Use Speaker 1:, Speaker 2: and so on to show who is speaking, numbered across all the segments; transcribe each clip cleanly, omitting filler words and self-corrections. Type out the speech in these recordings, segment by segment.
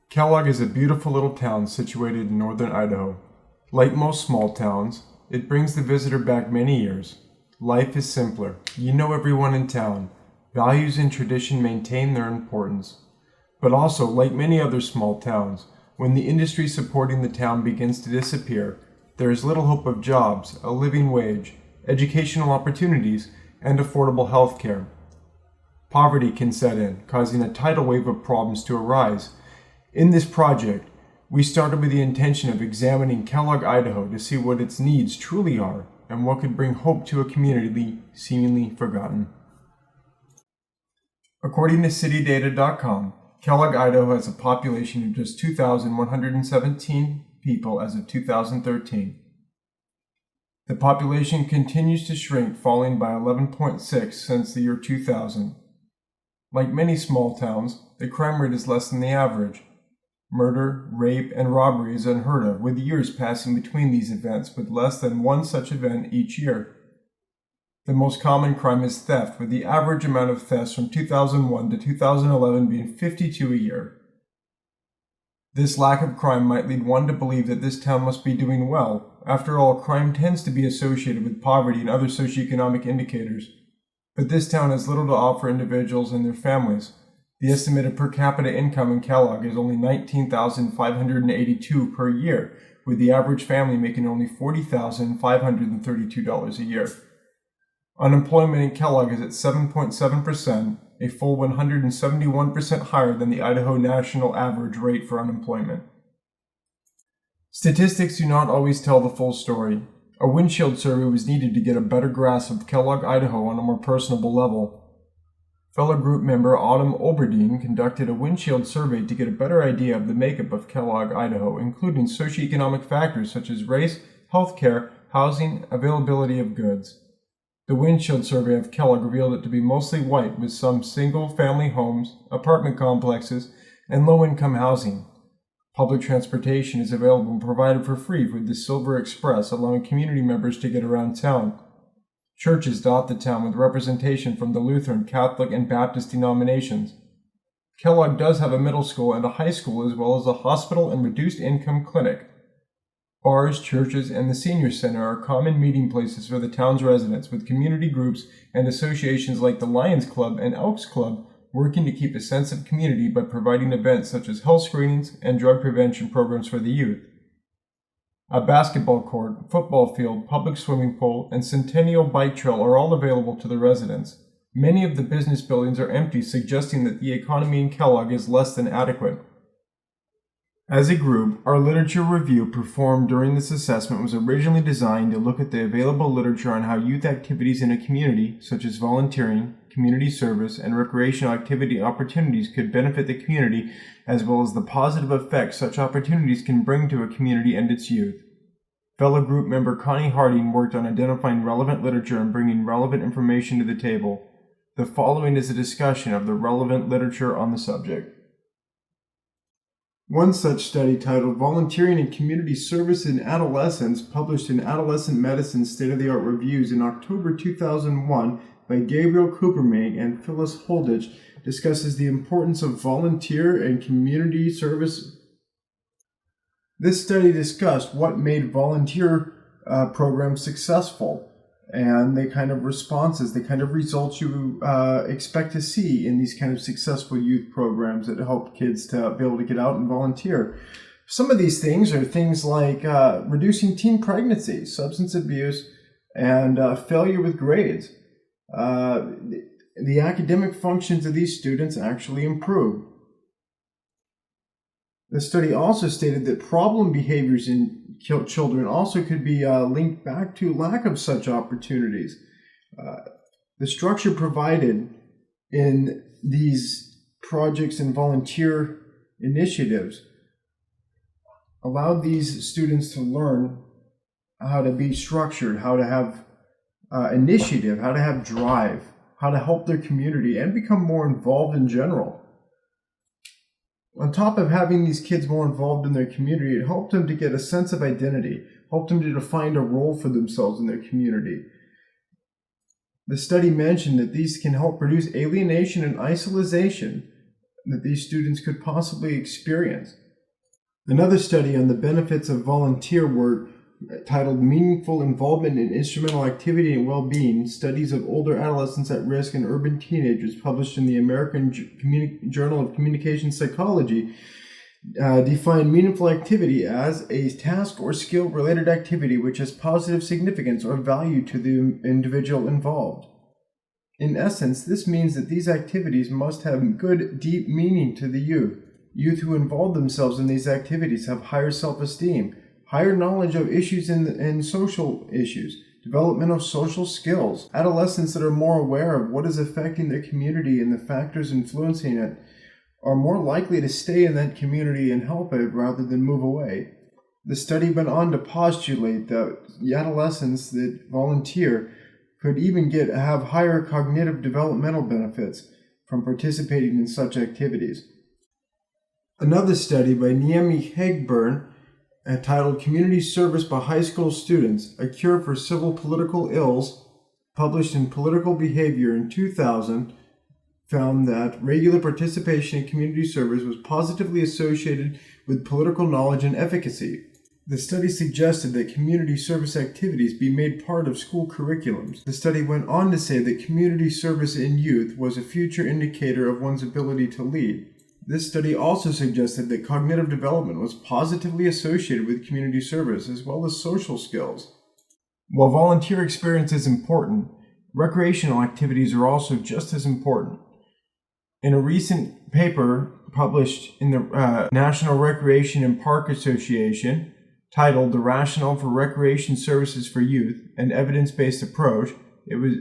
Speaker 1: Kellogg is a beautiful little town situated in northern Idaho. Like most small towns, it brings the visitor back many years. Life is simpler. You know everyone in town. Values and tradition maintain their importance. But also, like many other small towns, when the industry supporting the town begins to disappear, there is little hope of jobs, a living wage, educational opportunities, and affordable health care. Poverty can set in, causing a tidal wave of problems to arise. In this project, we started with the intention of examining Kellogg, Idaho to see what its needs truly are and what could bring hope to a community seemingly forgotten. According to citydata.com, Kellogg, Idaho has a population of just 2,117 people as of 2013. The population continues to shrink, falling by 11.6 since the year 2000. Like many small towns, the crime rate is less than the average. Murder, rape, and robbery is unheard of, with years passing between these events, with less than one such event each year. The most common crime is theft, with the average amount of thefts from 2001 to 2011 being 52 a year. This lack of crime might lead one to believe that this town must be doing well. After all, crime tends to be associated with poverty and other socioeconomic indicators. But this town has little to offer individuals and their families. The estimated per capita income in Kellogg is only $19,582 per year, with the average family making only $40,532 a year. Unemployment in Kellogg is at 7.7%, a full 171% higher than the Idaho national average rate for unemployment. Statistics do not always tell the full story. A windshield survey was needed to get a better grasp of Kellogg, Idaho on a more personable level. Fellow group member Autumn Oberdeen conducted a windshield survey to get a better idea of the makeup of Kellogg, Idaho, including socioeconomic factors such as race, healthcare, housing, availability of goods. The windshield survey of Kellogg revealed it to be mostly white, with some single-family homes, apartment complexes, and low-income housing. Public transportation is available and provided for free with the Silver Express, allowing community members to get around town. Churches dot the town with representation from the Lutheran, Catholic, and Baptist denominations. Kellogg does have a middle school and a high school, as well as a hospital and reduced-income clinic. Bars, churches, and the senior center are common meeting places for the town's residents, with community groups and associations like the Lions Club and Elks Club working to keep a sense of community by providing events such as health screenings and drug prevention programs for the youth. A basketball court, football field, public swimming pool, and Centennial Bike Trail are all available to the residents. Many of the business buildings are empty, suggesting that the economy in Kellogg is less than adequate. As a group, our literature review performed during this assessment was originally designed to look at the available literature on how youth activities in a community, such as volunteering, community service, and recreational activity opportunities could benefit the community, as well as the positive effects such opportunities can bring to a community and its youth. Fellow group member Connie Harding worked on identifying relevant literature and bringing relevant information to the table. The following is a discussion of the relevant literature on the subject. One such study, titled Volunteering and Community Service in Adolescence, published in Adolescent Medicine State-of-the-Art Reviews in October 2001 by Gabriel Coopermake and Phyllis Holditch, discusses the importance of volunteer and community service. This study discussed what made volunteer programs successful and the kind of responses, the kind of results you expect to see in these kind of successful youth programs that help kids to be able to get out and volunteer. Some of these things are things like reducing teen pregnancies, substance abuse, and failure with grades. The academic functions of these students actually improve. The study also stated that problem behaviors in children also could be linked back to lack of such opportunities. The structure provided in these projects and volunteer initiatives allowed these students to learn how to be structured, how to have initiative, how to have drive, how to help their community, and become more involved in general. On top of having these kids more involved in their community, it helped them to get a sense of identity, helped them to define a role for themselves in their community. The study mentioned that these can help reduce alienation and isolation that these students could possibly experience. Another study on the benefits of volunteer work, titled Meaningful Involvement in Instrumental Activity and Well-Being, Studies of Older Adolescents at Risk and Urban Teenagers, published in the American Journal of Communication Psychology, define meaningful activity as a task or skill-related activity which has positive significance or value to the individual involved. In essence, this means that these activities must have good, deep meaning to the youth. Youth who involve themselves in these activities have higher self-esteem, higher knowledge of issues and social issues, development of social skills. Adolescents that are more aware of what is affecting their community and the factors influencing it are more likely to stay in that community and help it rather than move away. The study went on to postulate that adolescents that volunteer could even have higher cognitive developmental benefits from participating in such activities. Another study by Niemi Hegburn, titled Community Service by High School Students, A Cure for Civil Political Ills, published in Political Behavior in 2000, found that regular participation in community service was positively associated with political knowledge and efficacy. The study suggested that community service activities be made part of school curriculums. The study went on to say that community service in youth was a future indicator of one's ability to lead. This study also suggested that cognitive development was positively associated with community service as well as social skills. While volunteer experience is important, recreational activities are also just as important. In a recent paper published in the National Recreation and Park Association, titled The Rationale for Recreation Services for Youth, an Evidence-Based Approach, it was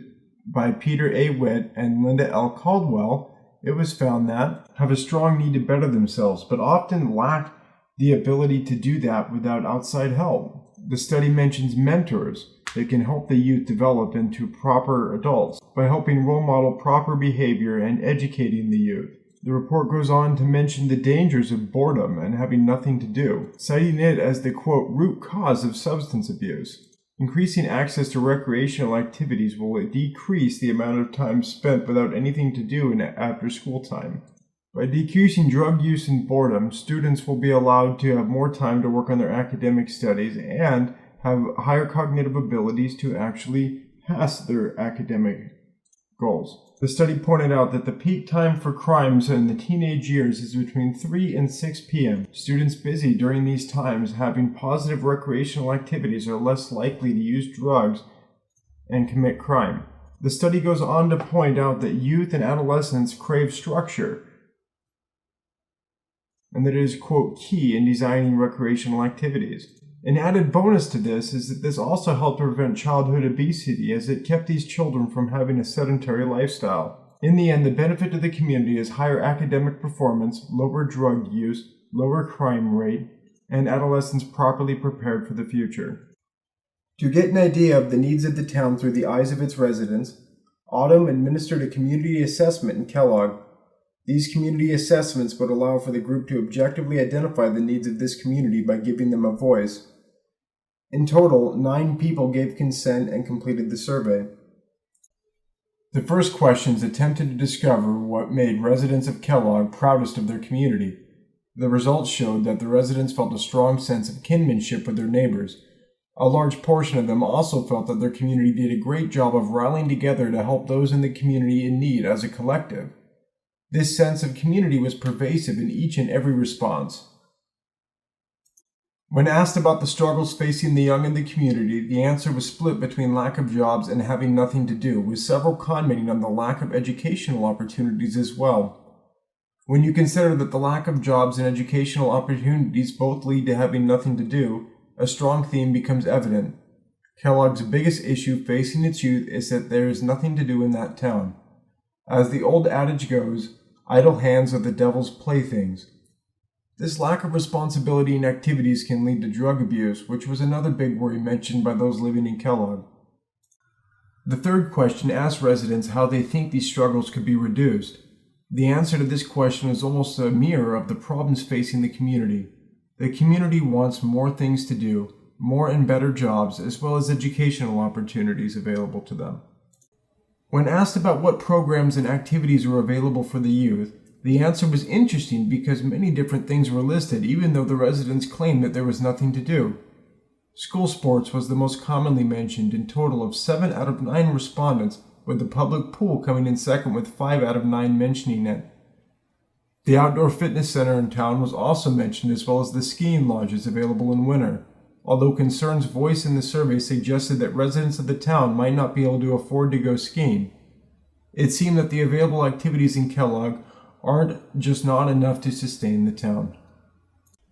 Speaker 1: by Peter A. Witt and Linda L. Caldwell, it was found that have a strong need to better themselves, but often lack the ability to do that without outside help. The study mentions mentors that can help the youth develop into proper adults by helping role model proper behavior and educating the youth. The report goes on to mention the dangers of boredom and having nothing to do, citing it as the, quote, root cause of substance abuse. Increasing access to recreational activities will decrease the amount of time spent without anything to do in after-school time. By decreasing drug use and boredom, students will be allowed to have more time to work on their academic studies and have higher cognitive abilities to actually pass their academic goals. The study pointed out that the peak time for crimes in the teenage years is between 3 and 6 p.m. Students busy during these times having positive recreational activities are less likely to use drugs and commit crime. The study goes on to point out that youth and adolescents crave structure and that it is, quote, key in designing recreational activities. An added bonus to this is that this also helped prevent childhood obesity as it kept these children from having a sedentary lifestyle. In the end, the benefit to the community is higher academic performance, lower drug use, lower crime rate, and adolescents properly prepared for the future. To get an idea of the needs of the town through the eyes of its residents, Autumn administered a community assessment in Kellogg. These community assessments would allow for the group to objectively identify the needs of this community by giving them a voice. In total, 9 people gave consent and completed the survey. The first questions attempted to discover what made residents of Kellogg proudest of their community. The results showed that the residents felt a strong sense of kinship with their neighbors. A large portion of them also felt that their community did a great job of rallying together to help those in the community in need as a collective. This sense of community was pervasive in each and every response. When asked about the struggles facing the young in the community, the answer was split between lack of jobs and having nothing to do, with several commenting on the lack of educational opportunities as well. When you consider that the lack of jobs and educational opportunities both lead to having nothing to do, a strong theme becomes evident. Kellogg's biggest issue facing its youth is that there is nothing to do in that town. As the old adage goes, idle hands are the devil's playthings. This lack of responsibility and activities can lead to drug abuse, which was another big worry mentioned by those living in Kellogg. The third question asked residents how they think these struggles could be reduced. The answer to this question is almost a mirror of the problems facing the community. The community wants more things to do, more and better jobs, as well as educational opportunities available to them. When asked about what programs and activities were available for the youth, The answer was interesting because many different things were listed, even though the residents claimed that there was nothing to do. School sports was the most commonly mentioned, in total of 7 out of 9 respondents, with the public pool coming in second with 5 out of 9 mentioning it. The outdoor fitness center in town was also mentioned, as well as the skiing lodges available in winter, although concerns voiced in the survey suggested that residents of the town might not be able to afford to go skiing. It seemed that the available activities in Kellogg aren't just not enough to sustain the town.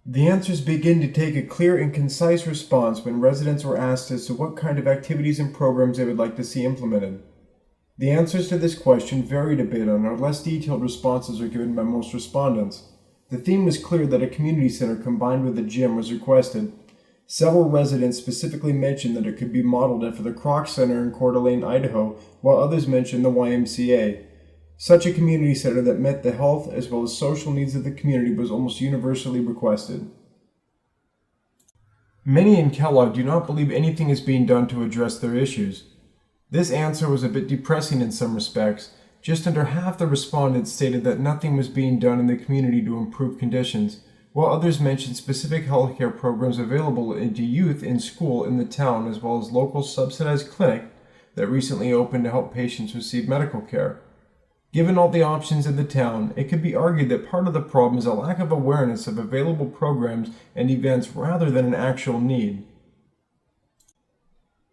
Speaker 1: The answers begin to take a clear and concise response when residents were asked as to what kind of activities and programs they would like to see implemented. The answers to this question varied a bit, and our less detailed responses are given by most respondents. The theme was clear that a community center combined with a gym was requested. Several residents specifically mentioned that it could be modeled after the Kroc Center in Coeur d'Alene, Idaho, while others mentioned the YMCA. Such a community center that met the health as well as social needs of the community was almost universally requested. Many in Kellogg do not believe anything is being done to address their issues. This answer was a bit depressing in some respects. Just under half the respondents stated that nothing was being done in the community to improve conditions, while others mentioned specific healthcare programs available to youth in school in the town, as well as local subsidized clinic that recently opened to help patients receive medical care. Given all the options in the town, it could be argued that part of the problem is a lack of awareness of available programs and events rather than an actual need.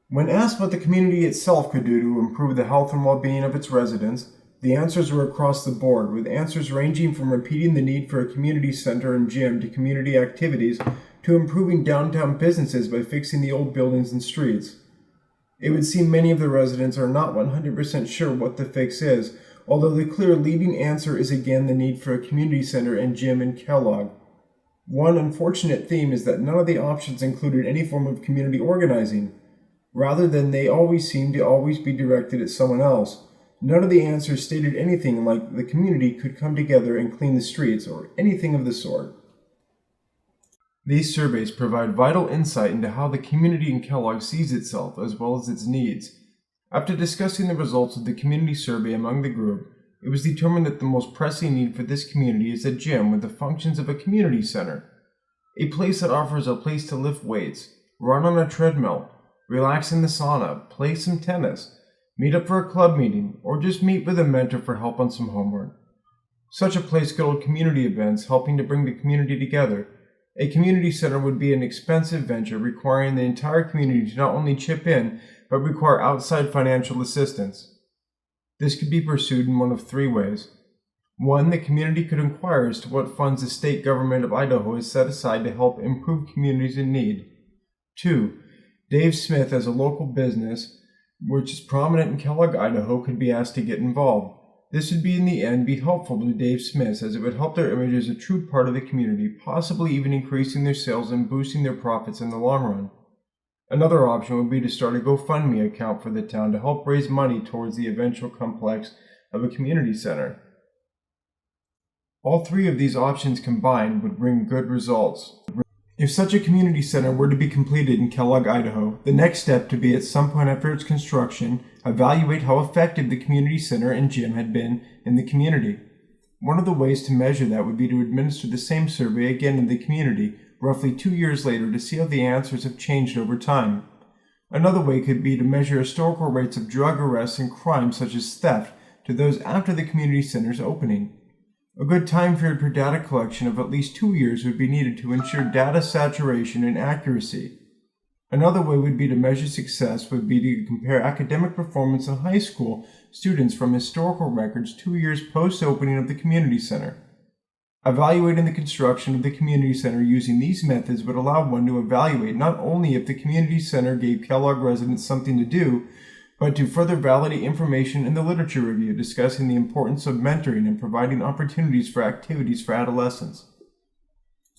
Speaker 1: When asked what the community itself could do to improve the health and well-being of its residents, the answers were across the board, with answers ranging from repeating the need for a community center and gym to community activities to improving downtown businesses by fixing the old buildings and streets. It would seem many of the residents are not 100% sure what the fix is, although the clear leading answer is again the need for a community center and gym in Kellogg. One unfortunate theme is that none of the options included any form of community organizing. Rather than they always seem to always be directed at someone else. None of the answers stated anything like the community could come together and clean the streets or anything of the sort. These surveys provide vital insight into how the community in Kellogg sees itself as well as its needs. After discussing the results of the community survey among the group, it was determined that the most pressing need for this community is a gym with the functions of a community center. A place that offers a place to lift weights, run on a treadmill, relax in the sauna, play some tennis, meet up for a club meeting, or just meet with a mentor for help on some homework. Such a place could hold community events, helping to bring the community together. A community center would be an expensive venture requiring the entire community to not only chip in, but require outside financial assistance. This could be pursued in one of 3 ways. 1, the community could inquire as to what funds the state government of Idaho has set aside to help improve communities in need. 2, Dave Smith, as a local business, which is prominent in Kellogg, Idaho, could be asked to get involved. This would in the end be helpful to Dave Smith, as it would help their image as a true part of the community, possibly even increasing their sales and boosting their profits in the long run. Another option would be to start a GoFundMe account for the town to help raise money towards the eventual complex of a community center. All 3 of these options combined would bring good results. If such a community center were to be completed in Kellogg, Idaho, the next step to be at some point after its construction, evaluate how effective the community center and gym had been in the community. One of the ways to measure that would be to administer the same survey again in the community, roughly 2 years later, to see how the answers have changed over time. Another way could be to measure historical rates of drug arrests and crimes such as theft to those after the community center's opening. A good time period for data collection of at least 2 years would be needed to ensure data saturation and accuracy. Another way would be to measure success would be to compare academic performance in high school students from historical records 2 years post-opening of the community center. Evaluating the construction of the community center using these methods would allow one to evaluate not only if the community center gave Kellogg residents something to do, but to further validate information in the literature review discussing the importance of mentoring and providing opportunities for activities for adolescents.